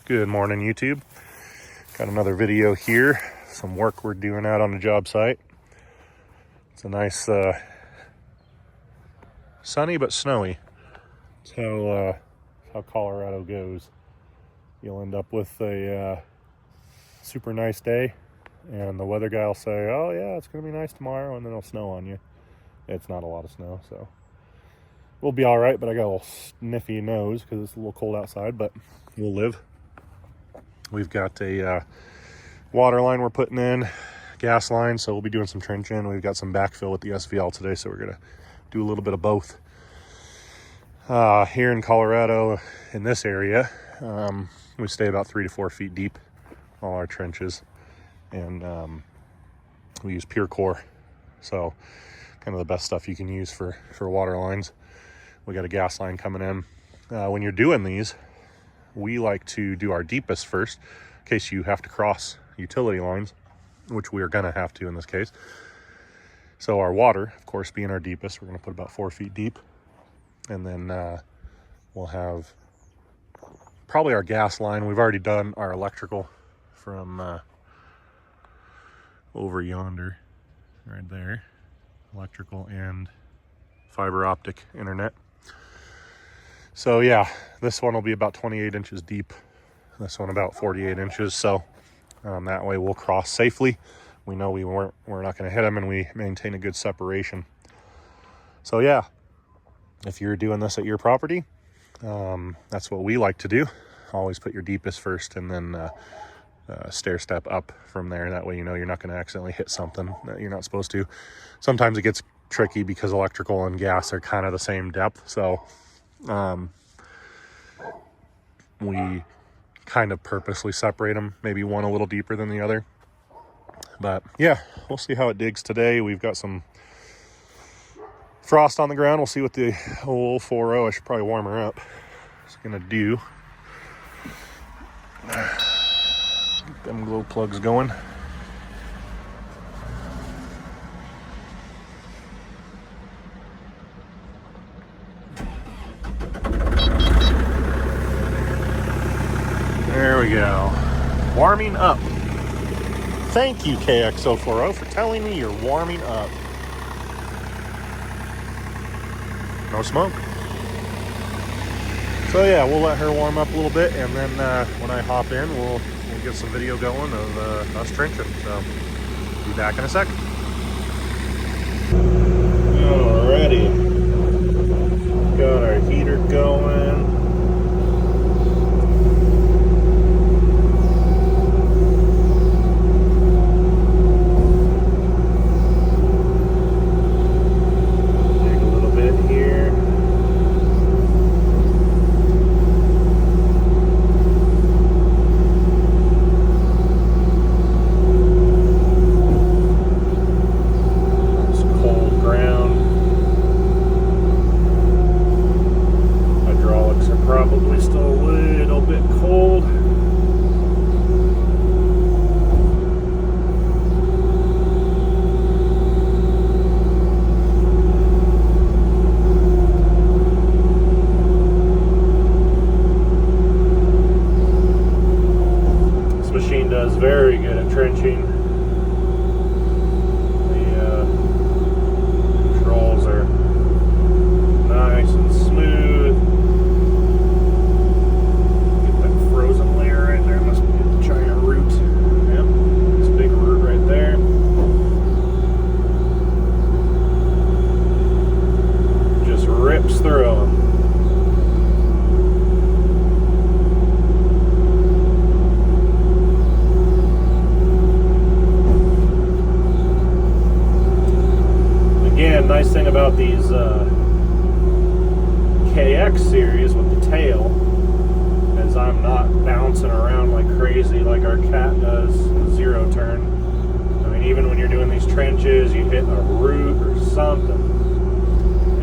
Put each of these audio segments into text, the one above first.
Good morning, YouTube. Got another video here. Some work we're doing out on the job site. It's a nice sunny but snowy. It's how Colorado goes. You'll end up with a super nice day, and the weather guy will say, "Oh yeah, it's gonna be nice tomorrow," and then it'll snow on you. It's not a lot of snow, so we'll be all right. But I got a little sniffy nose because it's a little cold outside, but we'll live. We've got a water line we're putting in, gas line, so we'll be doing some trenching. We've got some backfill with the SVL today, so we're gonna do a little bit of both. Here in Colorado, in this area, we stay about 3 to 4 feet deep, all our trenches, and we use pure core, so kind of the best stuff you can use for water lines. We got a gas line coming in. When you're doing these, we like to do our deepest first, in case you have to cross utility lines, which we are gonna have to in this case. So our water, of course, being our deepest, we're gonna put about 4 feet deep, and then we'll have probably our gas line. We've already done our electrical from over yonder, right there, electrical and fiber optic internet. So yeah, this one will be about 28 inches deep. This one about 48 inches. So that way we'll cross safely. We know we're not going to hit them, and we maintain a good separation. So yeah, if you're doing this at your property, that's what we like to do. Always put your deepest first, and then stair step up from there. That way you know you're not going to accidentally hit something that you're not supposed to. Sometimes it gets tricky because electrical and gas are kind of the same depth. So we kind of purposely separate them, maybe one a little deeper than the other. But yeah, we'll see how it digs today. We've got some frost on the ground. We'll see what the old 40, I should probably warm her up, is gonna do. Get them glow plugs going. There we go. Warming up. Thank you, KX-040, for telling me you're warming up. No smoke. So yeah, we'll let her warm up a little bit, and then when I hop in, we'll get some video going of us trenching. So be back in a sec. Alrighty. Got our heater going. Probably still a little bit cold. This machine does very good at trenching. The controls are nice and smooth. Rips through them. Again, nice thing about these KX series with the tail is I'm not bouncing around like crazy like our Cat does zero turn. I mean, even when you're doing these trenches, you hit a root or something,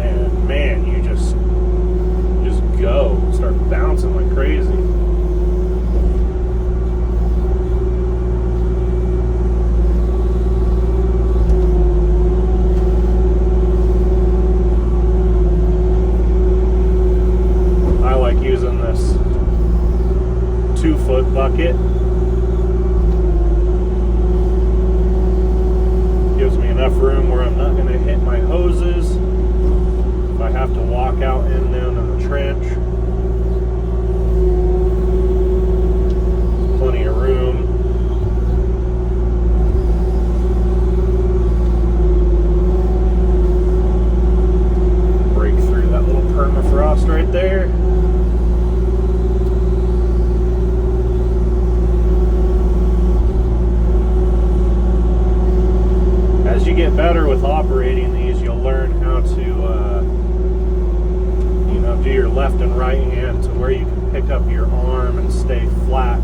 and man, you just go, start bouncing like crazy. I like using this 2-foot bucket. Gives me enough room where I'm not going to hit my hoses if I have to walk out and down in the trench. Plenty of room. Break through that little permafrost right there. As you get better with operating these, you'll learn how to do your left and right hand to where you can pick up your arm and stay flat.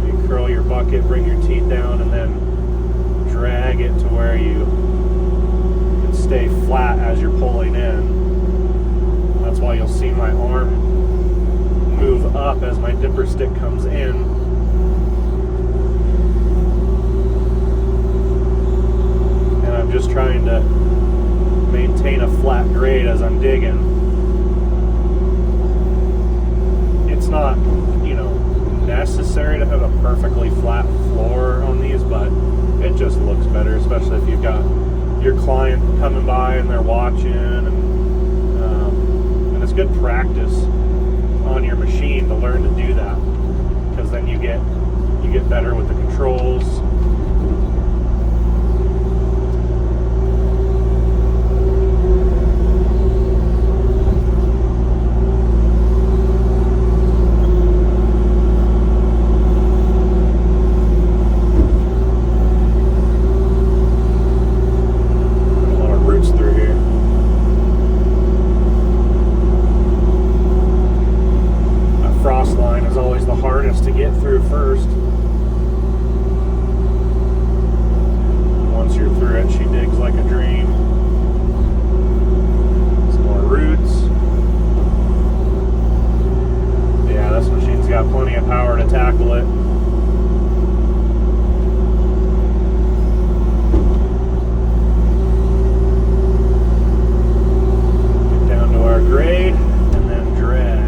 You curl your bucket, bring your teeth down, and then drag it to where you can stay flat as you're pulling in. That's why you'll see my arm move up as my dipper stick comes in. And I'm just trying to maintain a flat grade as I'm digging. It's not, necessary to have a perfectly flat floor on these, but it just looks better, especially if you've got your client coming by and they're watching, and it's good practice on your machine to learn to do that, because then you get better with the controls. To get through first. Once you're through it, she digs like a dream. Some more roots. Yeah, this machine's got plenty of power to tackle it. Get down to our grade and then drag.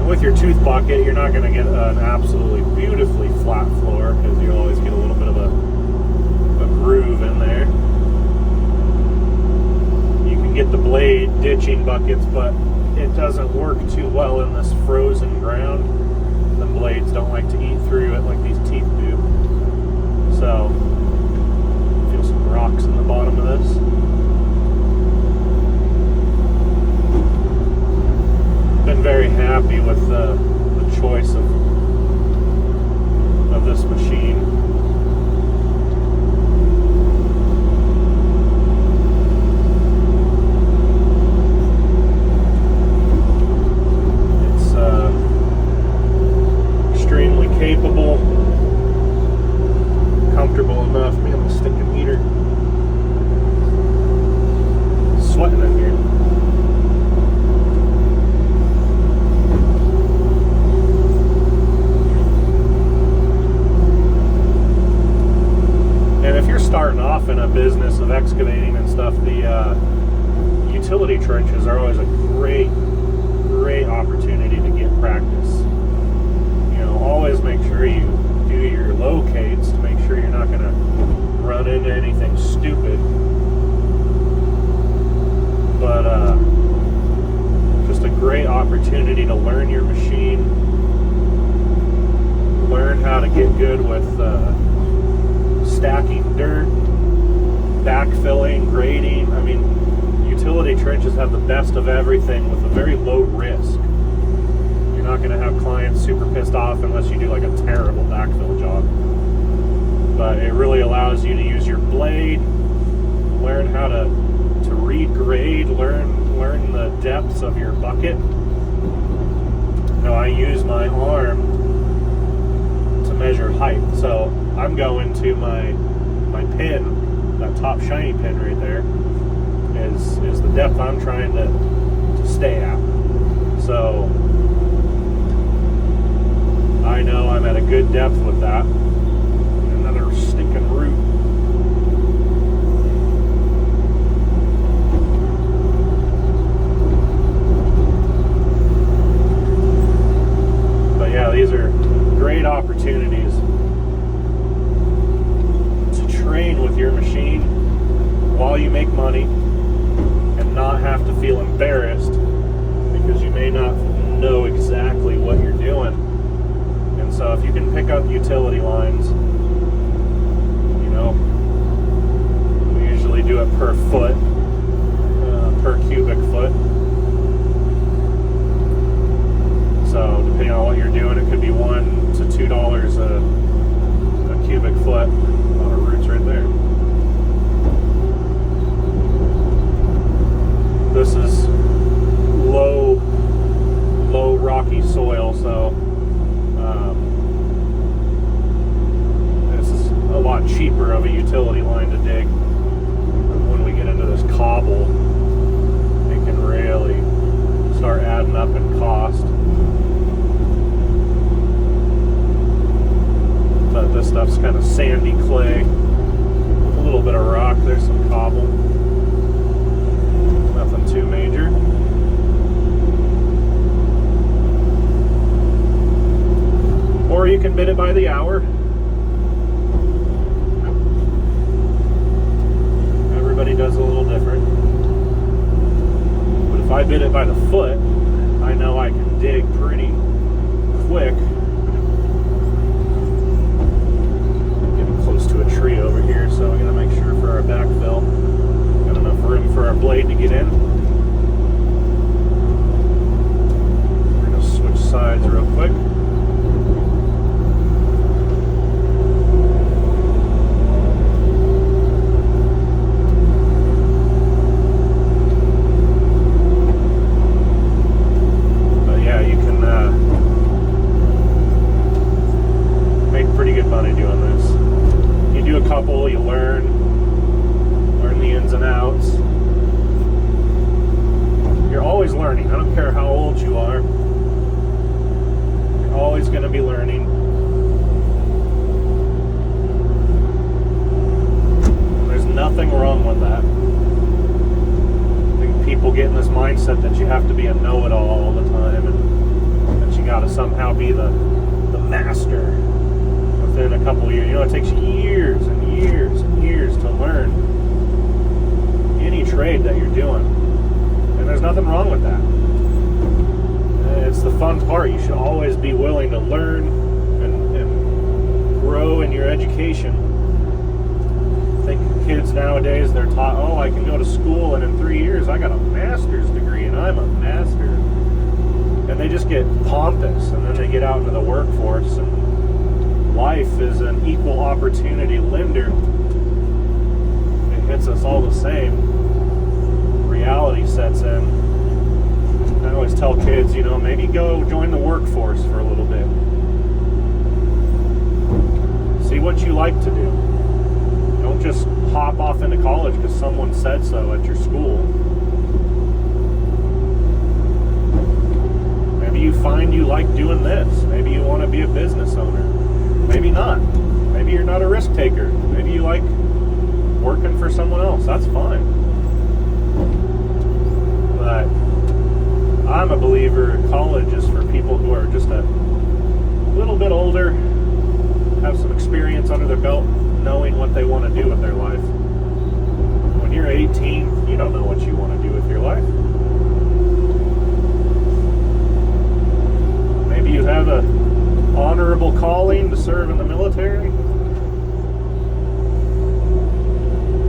With your tooth bucket, you're not going to get an absolutely beautifully flat floor, because you always get a little bit of a groove in there. You can get the blade ditching buckets, but it doesn't work too well in this frozen ground. The blades don't like to eat through it like these teeth do. So, feel some rocks in the bottom of this. Been very happy with the choice of this machine. It's extremely capable, comfortable enough. Man, the stinking heater. Sweating in here. Starting off in a business of excavating and stuff, the utility trenches are always a great opportunity to get practice. Always make sure you do your locates to make sure you're not going to run into anything stupid. But just a great opportunity to learn your machine, learn how to get good with stacking dirt, backfilling, grading. I mean, utility trenches have the best of everything with a very low risk. You're not going to have clients super pissed off unless you do like a terrible backfill job. But it really allows you to use your blade, learn how to read grade, learn the depths of your bucket. Now I use my arm to measure height, so I'm going to my pin, that top shiny pin right there, is the depth I'm trying to stay at. So I know I'm at a good depth with that. Another stinking root. make money and not have to feel embarrassed because you may not know exactly what you're doing. And so if you can pick up utility lines, you know, we usually do it per foot, per cubic foot. So depending on what you're doing, it could be $1 to $2 a cubic foot. A lot of roots right there. This is low rocky soil, so this is a lot cheaper of a utility line to dig. When we get into this cobble, it can really start adding up in cost. But this stuff's kind of sandy clay, a little bit of rock. There's some cobble. Nothing too major. Or you can bid it by the hour. Everybody does a little different. But if I bid it by the foot, I know I can dig pretty quick. Getting close to a tree over here, so I'm going to make sure for our backfill, got enough room for our blade to get in. We're going to switch sides real quick. You learn the ins and outs. You're always learning. I don't care how old you are. You're always going to be learning. There's nothing wrong with that. I think people get in this mindset that you have to be a know-it-all all the time, and that you got to somehow be the master within a couple years. You know, it takes years and years and years to learn any trade that you're doing, and there's nothing wrong with that. It's the fun part. You should always be willing to learn and grow in your education. I think kids nowadays, they're taught, oh, I can go to school and in 3 years I got a master's degree and I'm a master, and they just get pompous, and then they get out into the workforce, and life is an equal opportunity lender. It hits us all the same. Reality sets in. I always tell kids, you know, maybe go join the workforce for a little bit. See what you like to do. Don't just hop off into college because someone said so at your school. Maybe you find you like doing this. Maybe you want to be a business owner. Maybe not. Maybe you're not a risk taker. Maybe you like working for someone else. That's fine. But I'm a believer college is for people who are just a little bit older, have some experience under their belt, knowing what they want to do with their life. When you're 18, you don't know what you want to do with your life. Maybe you have a honorable calling to serve in the military.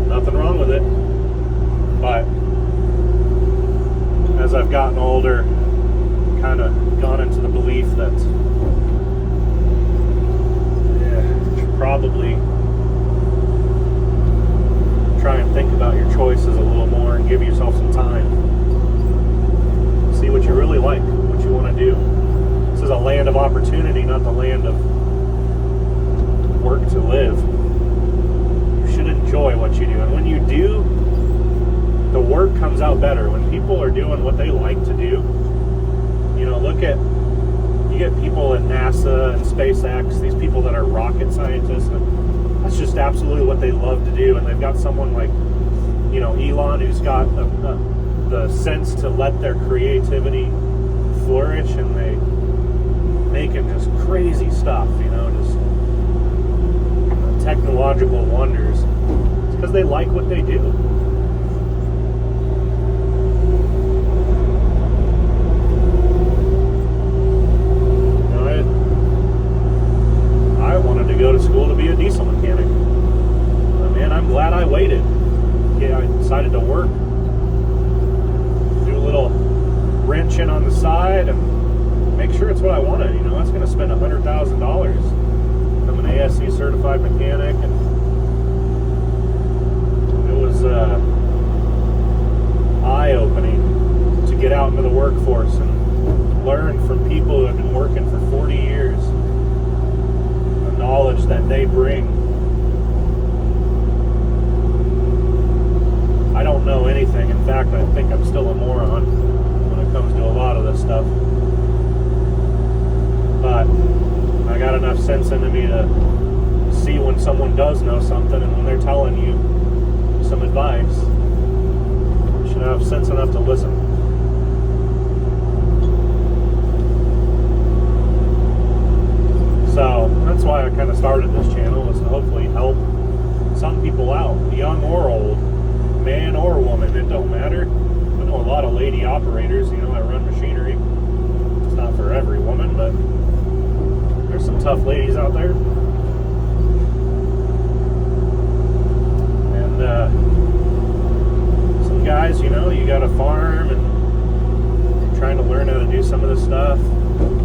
Nothing wrong with it. But as I've gotten older, kind of gone into the belief that you should probably try and think about your choices a little more and give yourself some time. See what you really like, what you want to do. This is a land of opportunity, not the land of work to live. You should enjoy what you do. And when you do, the work comes out better. When people are doing what they like to do, you know, you get people at NASA and SpaceX, these people that are rocket scientists, and that's just absolutely what they love to do. And they've got someone like, you know, Elon, who's got the sense to let their creativity flourish, and they making just crazy stuff, you know, just technological wonders. It's because they like what they do. decided to work, do a little wrenching on the side, and make sure it's what I wanted. You know, that's going to spend $100,000. I'm an ASC certified mechanic, and it was eye-opening to get out into the workforce and learn from people who have been working for 40 years. The knowledge that they bring. I don't know anything. In fact, I think I'm still a moron when it comes to a lot of this stuff. But I got enough sense into me to see when someone does know something, and when they're telling you some advice, you should have sense enough to listen. So that's why I kind of started this channel, is to hopefully help some people out, young or old, man or woman, it don't matter. I know a lot of lady operators, you know, that run machinery. It's not for every woman, but there's some tough ladies out there. And some guys, you know, you got a farm and you're trying to learn how to do some of this stuff.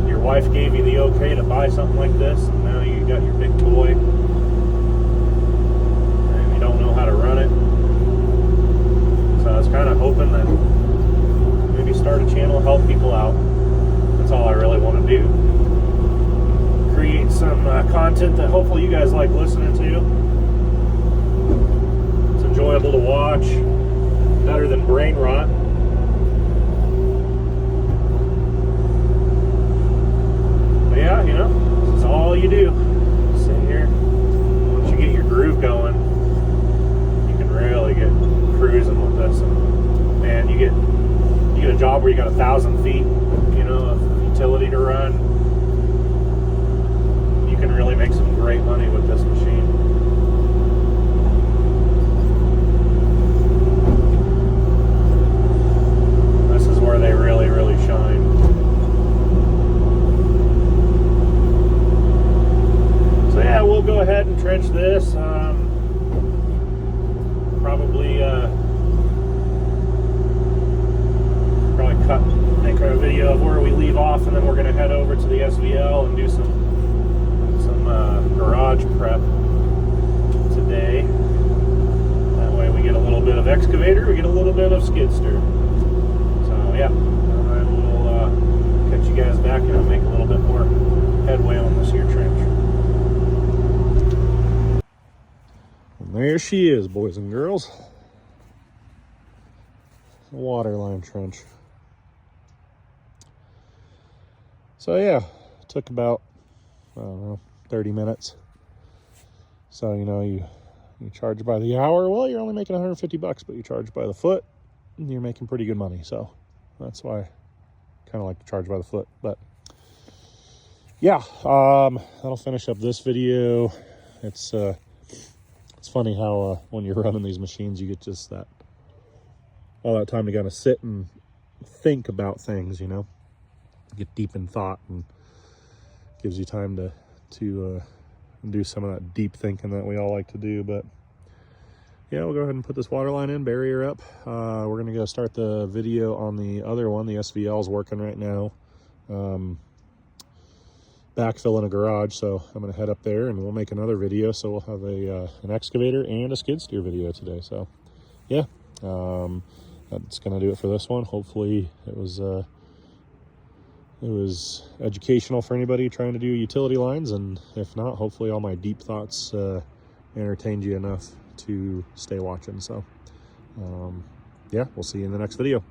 Your wife gave you the okay to buy something like this, and now you got your big toy and you don't know how to run it. So I was kind of hoping that maybe start a channel, help people out. That's all I really want to do. Create some content that hopefully you guys like listening to. It's enjoyable to watch. Better than brain rot. But yeah, you know, this is all you do. Sit here. Once you get your groove going, you can really get cruising with this. And man, you get a job where you got 1,000 feet, you know, of utility to run. You can really make some great money with this machine. This is where they really, really shine. So yeah, we'll go ahead and trench this. Make a video of where we leave off, and then we're going to head over to the SVL and do some garage prep today. That way we get a little bit of excavator, we get a little bit of skid steer. So yeah, I will catch you guys back and I'll make a little bit more headway on this here trench. And there she is, boys and girls. The waterline trench. So yeah, it took about, I don't know, 30 minutes. So, you know, you charge by the hour. Well, you're only making $150, but you charge by the foot, and you're making pretty good money. So that's why I kind of like to charge by the foot. But yeah, that'll finish up this video. It's funny how when you're running these machines, you get just all that time to kind of sit and think about things, you know. Get deep in thought, and gives you time to do some of that deep thinking that we all like to do. But yeah, we'll go ahead and put this water line in, bury her up. We're gonna go start the video on the other one. The SVL is working right now, backfilling a garage, so I'm gonna head up there and we'll make another video. So we'll have an excavator and a skid steer video today. So yeah, that's gonna do it for this one. Hopefully it was educational for anybody trying to do utility lines, and if not, hopefully all my deep thoughts entertained you enough to stay watching. So yeah, we'll see you in the next video.